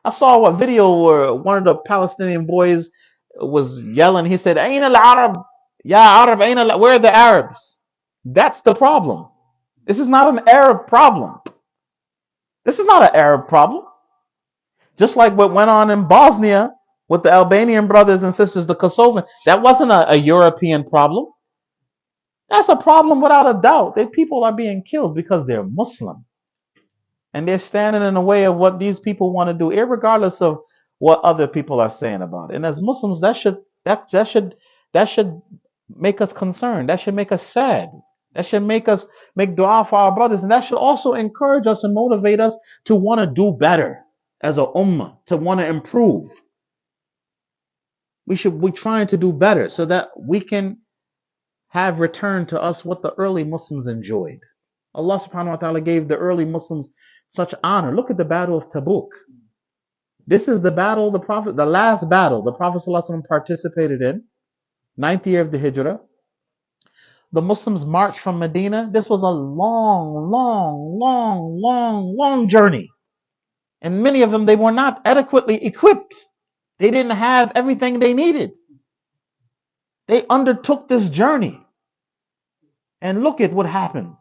I saw a video where one of the Palestinian boys was yelling. He said, "Ain al-Arab? Ya Arab, where are the Arabs?" That's the problem. This is not an Arab problem. This is not an Arab problem. Just like what went on in Bosnia with the Albanian brothers and sisters, the Kosovan, that wasn't a European problem. That's a problem without a doubt. That people are being killed because they're Muslim. And they're standing in the way of what these people want to do, irregardless of what other people are saying about it. And as Muslims, that should make us concerned. That should make us sad. That should make us make dua for our brothers. And that should also encourage us and motivate us to want to do better as a ummah, to want to improve. We should be trying to do better so that we can have returned to us what the early Muslims enjoyed. Allah subhanahu wa ta'ala gave the early Muslims such honor. Look at the battle of Tabuk. This is the battle the last battle the Prophet ﷺ participated in, 9th year of the Hijrah. The Muslims marched from Medina. This was a long journey. And many of them, they were not adequately equipped. They didn't have everything they needed. They undertook this journey. And look at what happened.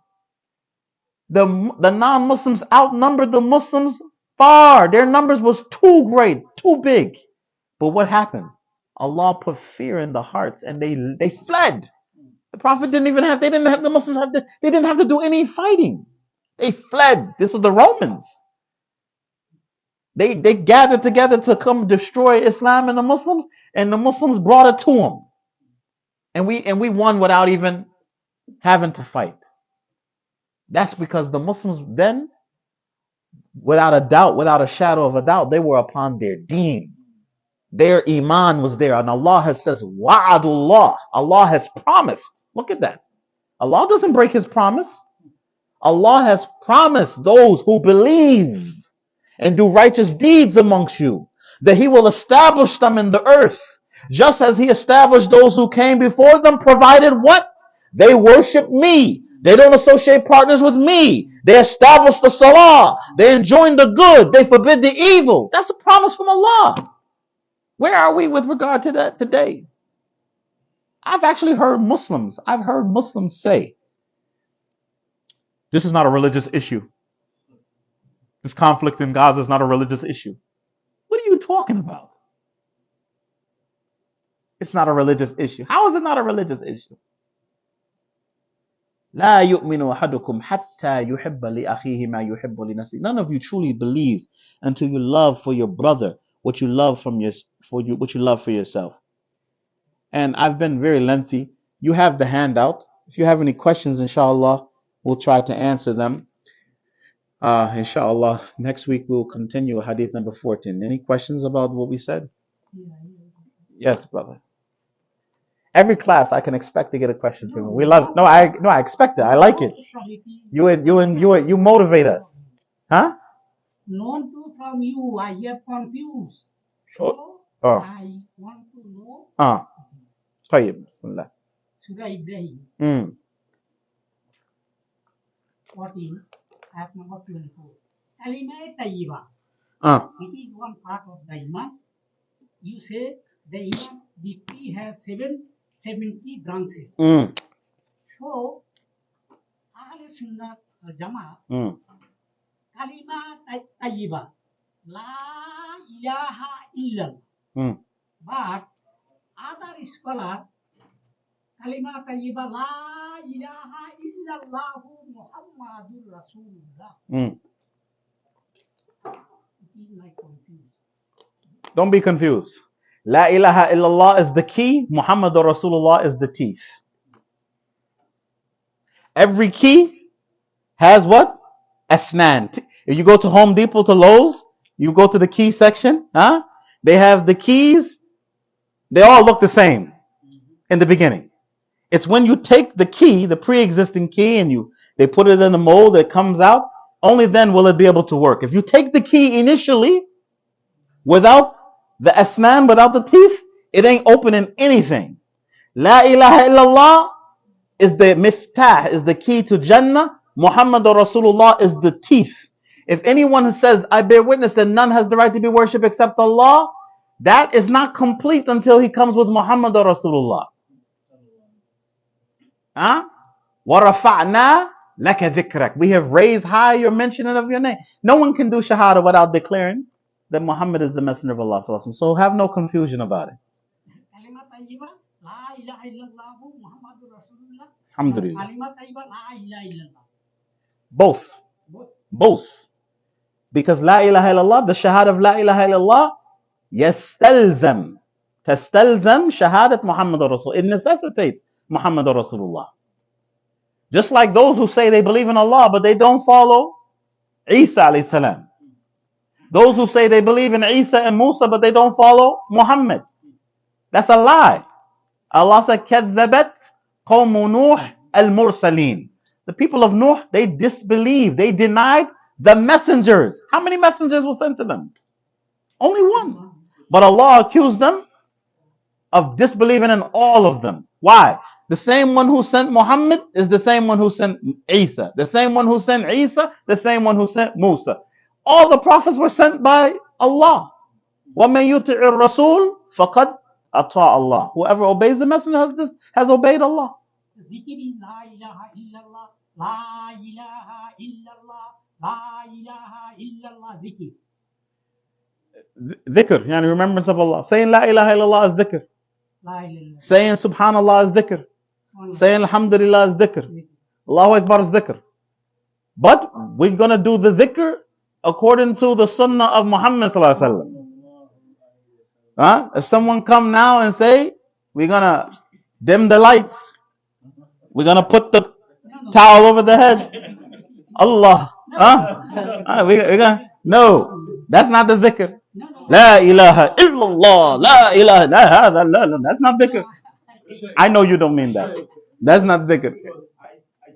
The non-Muslims outnumbered the Muslims far. Their numbers was too great, too big. But what happened? Allah put fear in the hearts and they fled. The Prophet they didn't have to do any fighting. They fled. This is the Romans. They gathered together to come destroy Islam and the Muslims, and the Muslims brought it to them. And we won without even having to fight. That's because the Muslims then, without a doubt, without a shadow of a doubt, they were upon their deen. Their iman was there. And Allah has says, wa'adullah. Allah has promised. Look at that. Allah doesn't break his promise. Allah has promised those who believe and do righteous deeds amongst you that he will establish them in the earth, just as he established those who came before them, provided what? They worship me. They don't associate partners with me. They establish the salah. They enjoin the good. They forbid the evil. That's a promise from Allah. Where are we with regard to that today? I've heard Muslims say, this is not a religious issue. This conflict in Gaza is not a religious issue. What are you talking about? It's not a religious issue. How is it not a religious issue? لا يؤمن أحدكم حتى يحب لأخيه ما يحب لنفسه. None of you truly believes until you love for your brother what you love for yourself. And I've been very lengthy. You have the handout. If you have any questions, inshallah, we'll try to answer them. Inshallah, next week we'll continue Hadith number 14. Any questions about what we said? Yes, brother. Every class I can expect to get a question from you. We love. I expect it. I like it. You motivate us, huh? Not from you. I have confused. So I want to know. طيب بسم الله. Surah Ibrahim. 14, ayat number 24. Kalima tayyiba. It is one part of the iman. You say the tree has 70 branches. So, Ahl Sunnah Jamaat, Kalima Tayyiba, La ilaha illallah. But other scholar, Kalima Tayyiba, La ilaha illallah Muhammadur Rasulullah. It is my confusion. Don't be confused. La ilaha illallah is the key. Muhammadur Rasulullah is the teeth. Every key has what? Asnan. If you go to Home Depot, to Lowe's, you go to the key section, they have the keys. They all look the same in the beginning. It's when you take the key, the pre-existing key, and they put it in a mold that comes out, only then will it be able to work. If you take the key initially without the asnan, without the teeth, it ain't opening anything. La ilaha illallah is the miftah, is the key to Jannah. Muhammadur Rasulullah is the teeth. If anyone who says, I bear witness that none has the right to be worshipped except Allah, that is not complete until he comes with Muhammadur Rasulullah. وَرَفَعْنَا لَكَ ذِكْرَكَ. We have raised high your mentioning of your name. No one can do shahada without declaring that Muhammad is the messenger of Allah. So have no confusion about it. Alhamdulillah. Both. Because La ilaha illallah, the shahada of La ilaha illallah, tastalzam shahadat Muhammadur Rasul. It necessitates Muhammadur Rasulullah. Just like those who say they believe in Allah, but they don't follow Isa alayhi salam. Those who say they believe in Isa and Musa, but they don't follow Muhammad. That's a lie. Allah said, كَذَّبَتْ قَوْمُ نُوحٍ الْمُرْسَلِينَ. The people of Nuh, they disbelieved. They denied the messengers. How many messengers were sent to them? Only one. But Allah accused them of disbelieving in all of them. Why? The same one who sent Muhammad is the same one who sent Isa. The same one who sent Isa, the same one who sent Musa. All the prophets were sent by Allah. وَمَن يُطِعِ الرَّسُولِ فَقَدْ أَطَاعَ اللَّهِ. Whoever obeys the messenger has obeyed Allah. Zikr is La ilaha illallah, La ilaha illallah, La ilaha illallah, zikr. Dhikr, yani remembrance of Allah. Saying La ilaha illallah is dhikr. Saying Subhanallah is dhikr. Saying Alhamdulillah is dhikr. Allahu Akbar is dhikr. But we're going to do the dhikr according to the sunnah of Muhammad sallallahu alaihi wasallam. If someone come now and say, we're going to dim the lights, we're going to put the towel over the head, Allah, we're gonna, no, that's not the dhikr. La ilaha illallah, la ilaha, that's not dhikr. I know you don't mean that. That's not dhikr. I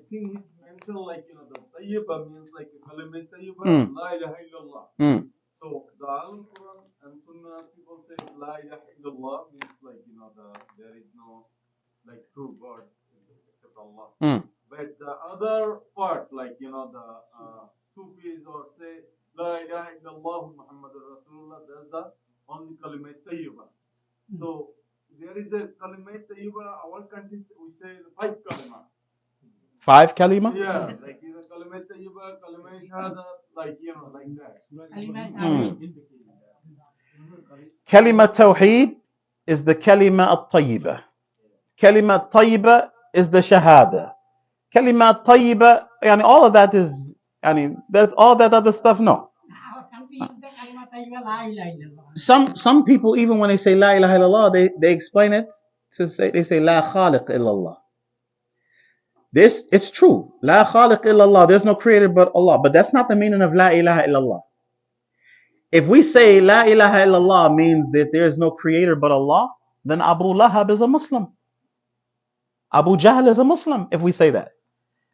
think he's mentioned like, the tayyiba means like kalimat tayyiba, la ilaha illallah. So the Al-Quran and Sunnah people say la ilaha illallah means like, there is no like true God except Allah. But the other part, like, the Sufis or say La ilaha illallah Muhammadur Rasulullah, that's the only kalimat tayyiba. So there is a kalimat tayyiba, our countries we say 5 kalima. 5 kalima? Yeah, like kalimat tayyiba, kalimat shahada, like, like that. Kalima Tawheed is the kalima at-tayyiba. Kalima at-tayyiba is the shahada. Kalima at-tayyiba, yani all of that is, yani that's all that other stuff, no. Some people, even when they say La ilaha illallah, they explain it to say, they say La khaliq illallah. This, it's true. La khaliq illallah, there's no creator but Allah. But that's not the meaning of La ilaha illallah. If we say La ilaha illallah means that there's no creator but Allah, then Abu Lahab is a Muslim. Abu Jahl is a Muslim if we say that.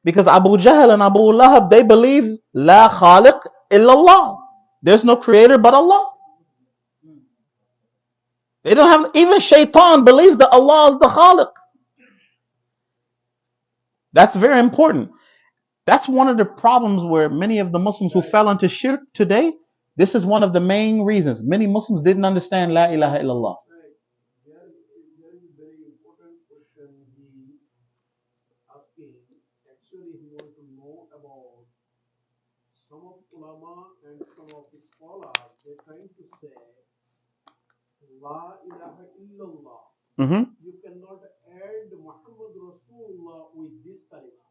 Because Abu Jahl and Abu Lahab, they believe La khaliq illallah. There's no creator but Allah. They don't have, even Shaitan believes that Allah is the khaliq. That's very important. That's one of the problems where many of the Muslims who fell into shirk today, this is one of the main reasons. Many Muslims didn't understand La ilaha illallah. want to know about some of ulama and some of the scholars. They're trying to say, La ilaha illallah. You cannot add Muhammad Rasulullah with this kalima.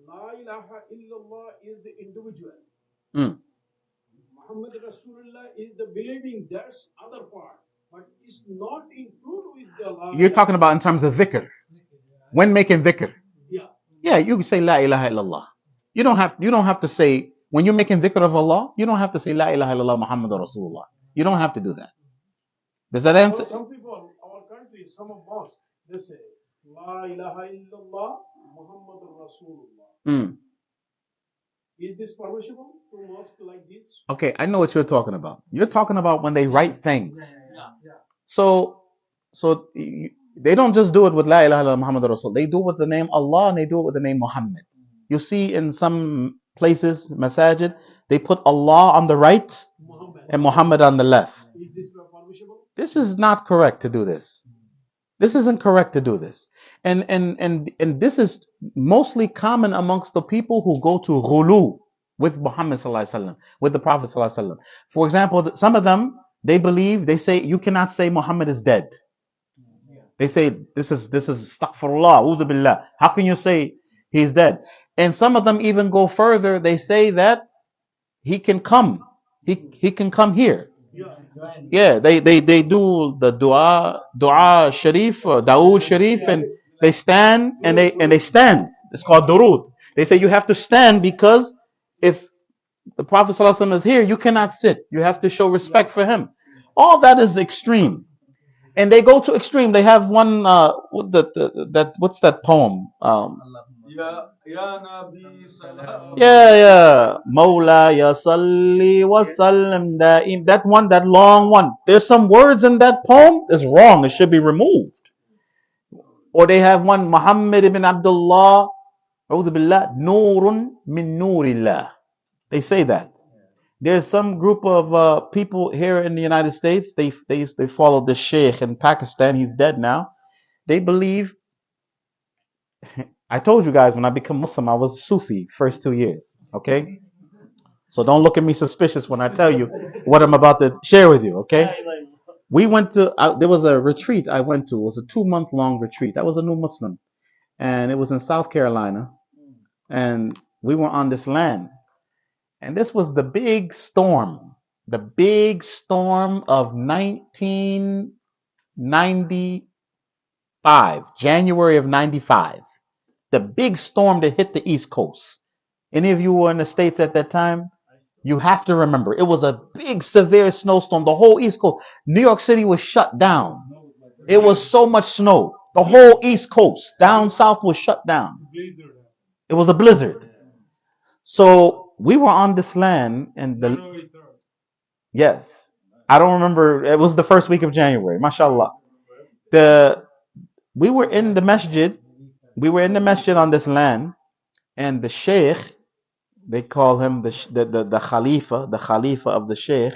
La ilaha illallah is the individual. Muhammad Rasulullah is the believing. That's other part, but it's not included with the La. You're talking about in terms of dhikr. When making dhikr. Yeah, you can say La ilaha illallah. You don't have to say, when you're making dhikr of Allah, you don't have to say La ilaha illallah Muhammad Rasulullah. You don't have to do that. Does that answer? Some people, our country, some of us, they say La ilaha illallah Muhammad Rasulullah. Is this permissible to mosque like this? Okay, I know what you're talking about. You're talking about when they write things. So they don't just do it with La ilaha illallah Muhammad Rasul. They do it with the name Allah and they do it with the name Muhammad. You see in some places, masajid, they put Allah on the right and Muhammad on the left. Is this permissible? This is not correct to do this. This isn't correct to do this. And this is mostly common amongst the people who go to ghulu with Muhammad sallallahu alaihi wasallam, with the Prophet sallallahu alaihi wasallam. For example, some of them, they say you cannot say Muhammad is dead. They say this is astaghfirullah, a'udhu billah. How can you say he's dead? And some of them even go further. They say that he can come. He can come here. Yeah, they do the dua sharif, Dawood sharif, and they stand and they stand. It's called durud. They say you have to stand because if the Prophet ﷺ is here, you cannot sit. You have to show respect for him. All that is extreme. And they go to extreme. They have one what's that poem? Mawla ya salli wa sallim da'im. That long one. There's some words in that poem is wrong. It should be removed. Or they have one, Muhammad ibn Abdullah, a'udhu billah, nurun min nurillah. They say that. There's some group of people here in the United States. They follow the sheikh in Pakistan. He's dead now. They believe. I told you guys when I became Muslim, I was Sufi first 2 years. Okay, so don't look at me suspicious when I tell you what I'm about to share with you. Okay, we went to there was a retreat I went to. It was a 2-month-long retreat. I was a new Muslim, and it was in South Carolina, and we were on this land. And this was the big storm of 1995, January of 95. The big storm that hit the East Coast. Any of you were in the States at that time? You have to remember, it was a big, severe snowstorm. The whole East Coast. New York City was shut down. It was so much snow. The whole East Coast, down south, was shut down. It was a blizzard. So we were on this land, and yes, I don't remember. It was the first week of January. MashaAllah. We were in the masjid. We were in the masjid on this land, and the sheikh, they call him the khalifa of the sheikh.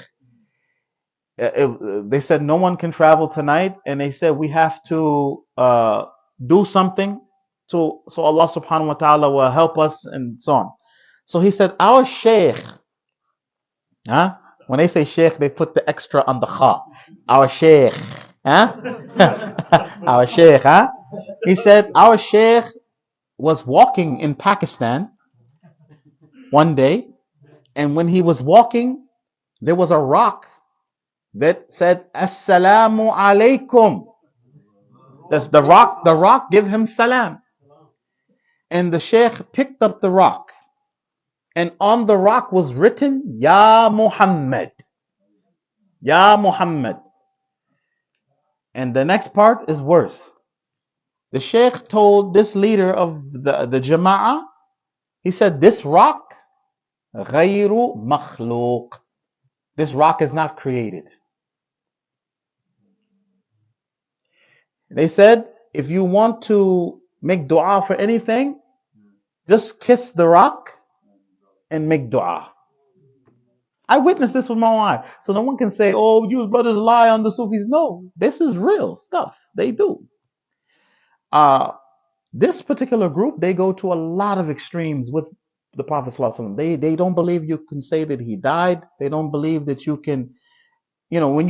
They said no one can travel tonight, and they said we have to do something so Allah subhanahu wa ta'ala will help us and so on. So he said, our sheikh, when they say sheikh, they put the extra on the kha. Our sheikh, our sheikh, He said, our sheikh was walking in Pakistan one day, and when he was walking, there was a rock that said, Assalamu alaikum. That's the rock give him salam. And the sheikh picked up the rock, and on the rock was written, Ya Muhammad. Ya Muhammad. And the next part is worse. The sheikh told this leader of the jama'ah, he said, this rock, غَيْرُ مَخْلُوق. This rock is not created. They said, if you want to make dua for anything, just kiss the rock and make dua. I witnessed this with my own eye. So no one can say, oh, you brothers lie on the Sufis. No, this is real stuff. They do. This particular group, they go to a lot of extremes with the Prophet ﷺ. They don't believe you can say that he died. They don't believe that you can, when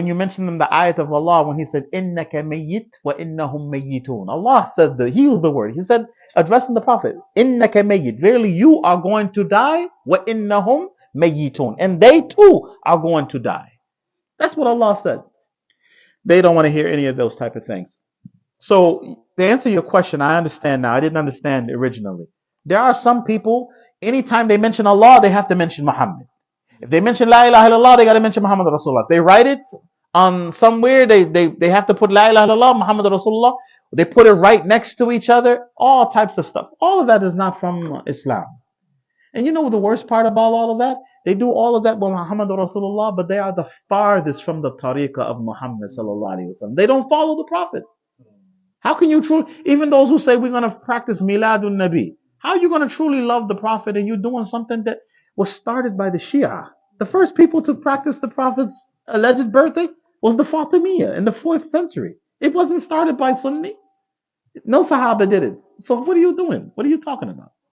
you mention them the ayat of Allah, when he said, "Innaka mayyit wa innahum mayyitun." Allah said he used the word. He said, addressing the Prophet, "Innaka mayyit." Verily you are going to die, wa innahum mayyitun. And they too are going to die. That's what Allah said. They don't want to hear any of those type of things. So to answer your question, I understand now. I didn't understand originally. There are some people, anytime they mention Allah, they have to mention Muhammad. If they mention La ilaha illallah, they got to mention Muhammad Rasulullah. If they write it on somewhere, they have to put La ilaha illallah, Muhammad Rasulullah. They put it right next to each other. All types of stuff. All of that is not from Islam. And you know the worst part about all of that? They do all of that with Muhammad Rasulullah, but they are the farthest from the tariqah of Muhammad sallallahu alaihi wasallam. They don't follow the Prophet. How can you truly, even those who say we're going to practice Miladun Nabi, how are you going to truly love the Prophet and you're doing something that was started by the Shia? The first people to practice the Prophet's alleged birthday was the Fatimiyya in the 4th century. It wasn't started by Sunni. No Sahaba did it. So what are you doing? What are you talking about?